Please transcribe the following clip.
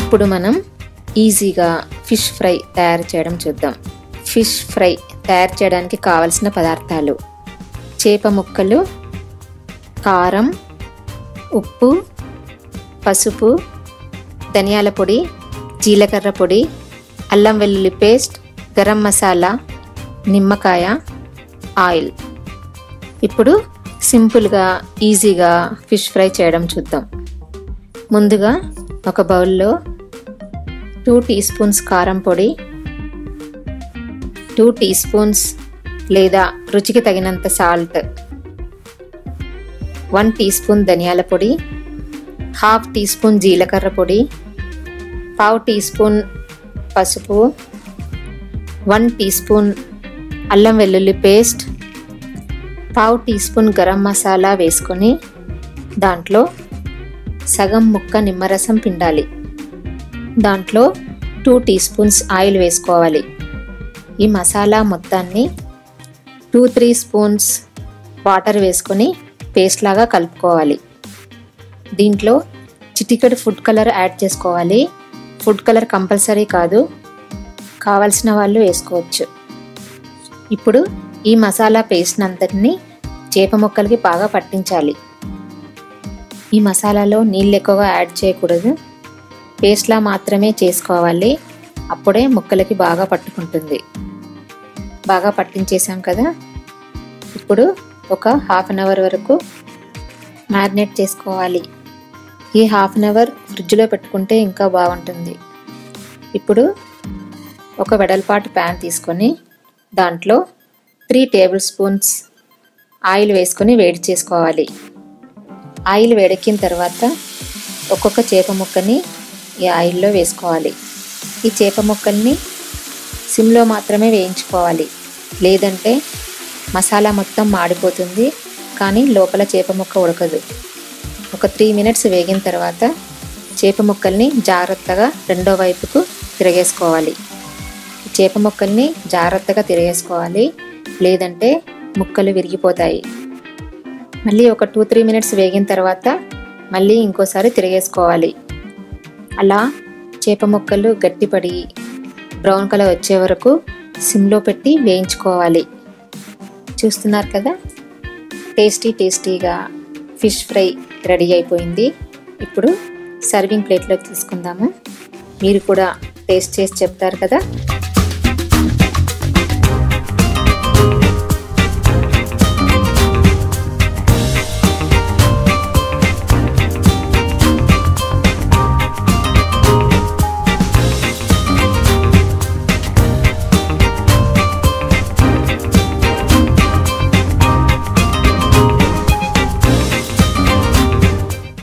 ఇప్పుడు మనం ఈజీగా ఫిష్ ఫ్రై తయారు చేయడం చూద్దాం. ఫిష్ ఫ్రై తయారు చేయడానికి కావలసిన పదార్థాలు: చేప ముక్కలు, కారం, ఉప్పు, పసుపు, ధనియాల పొడి, జీలకర్ర పొడి, అల్లం వెల్లుల్లి పేస్ట్, గరం మసాలా, నిమ్మకాయ, ఆయిల్. ఇప్పుడు సింపుల్గా ఈజీగా ఫిష్ ఫ్రై చేయడం చూద్దాం. ముందుగా ఒక బౌల్లో 2 టీ స్పూన్స్ కారం పొడి, 2 టీ స్పూన్స్ లేదా రుచికి తగినంత సాల్ట్, 1 టీ స్పూన్ ధనియాల పొడి, 1/2 టీ స్పూన్ జీలకర్ర పొడి, 1/2 టీ స్పూన్ పసుపు, 1 టీ స్పూన్ అల్లం వెల్లుల్లి paste, 1/2 teaspoon garam masala వేసుకొని దాంట్లో సగం ముక్క నిమ్మరసం పిండాలి. దాంట్లో 2 టీ స్పూన్స్ ఆయిల్ వేసుకోవాలి. ఈ మసాలా మొత్తాన్ని 2-3 స్పూన్స్ వాటర్ వేసుకొని పేస్ట్ లాగా కలుపుకోవాలి. దీంట్లో చిటికెడు ఫుడ్ కలర్ యాడ్ చేసుకోవాలి. ఫుడ్ కలర్ కంపల్సరీ కాదు, కావలసిన వాళ్ళు వేసుకోవచ్చు. ఇప్పుడు ఈ మసాలా పేస్ట్ అంతటిని చేప ముక్కలకి బాగా పట్టించాలి. ఈ మసాలాలో నీళ్ళు ఎక్కువగా యాడ్ చేయకూడదు, పేస్ట్లా మాత్రమే చేసుకోవాలి. అప్పుడే ముక్కలకి బాగా పట్టుకుంటుంది. బాగా పట్టించేసాం కదా. ఇప్పుడు ఒక 1/2 అన్ అవర్ వరకు మ్యారినేట్ చేసుకోవాలి. ఈ 1/2 అన్ అవర్ ఫ్రిడ్జ్లో పెట్టుకుంటే ఇంకా బాగుంటుంది. ఇప్పుడు ఒక వెడల్పాటి ప్యాన్ తీసుకొని దాంట్లో 3 టేబుల్ స్పూన్స్ ఆయిల్ వేసుకొని వేడి చేసుకోవాలి. ఆయిల్ వేడెక్కిన తర్వాత ఒక్కొక్క చేప ముక్కని ఈ ఆయిల్లో వేసుకోవాలి. ఈ చేప ముక్కల్ని సిమ్లో మాత్రమే వేయించుకోవాలి, లేదంటే మసాలా మొత్తం మాడిపోతుంది, కానీ లోపల చేప ముక్క ఉడకదు. ఒక 3 మినిట్స్ వేగిన తర్వాత చేప ముక్కల్ని జాగ్రత్తగా రెండో వైపుకు తిరగేసుకోవాలి. చేప ముక్కల్ని జాగ్రత్తగా తిరగేసుకోవాలి, లేదంటే ముక్కలు విరిగిపోతాయి. మళ్ళీ ఒక 2-3 మినిట్స్ వేగిన తర్వాత మళ్ళీ ఇంకోసారి తిరగేసుకోవాలి. అలా చేప ముక్కలు గట్టిపడి బ్రౌన్ కలర్ వచ్చే వరకు సిమ్లో పెట్టి వేయించుకోవాలి. చూస్తున్నారు కదా, టేస్టీగా ఫిష్ ఫ్రై రెడీ అయిపోయింది. ఇప్పుడు సర్వింగ్ ప్లేట్లోకి తీసుకుందాము. మీరు కూడా టేస్ట్ చేసి చెప్తారు కదా.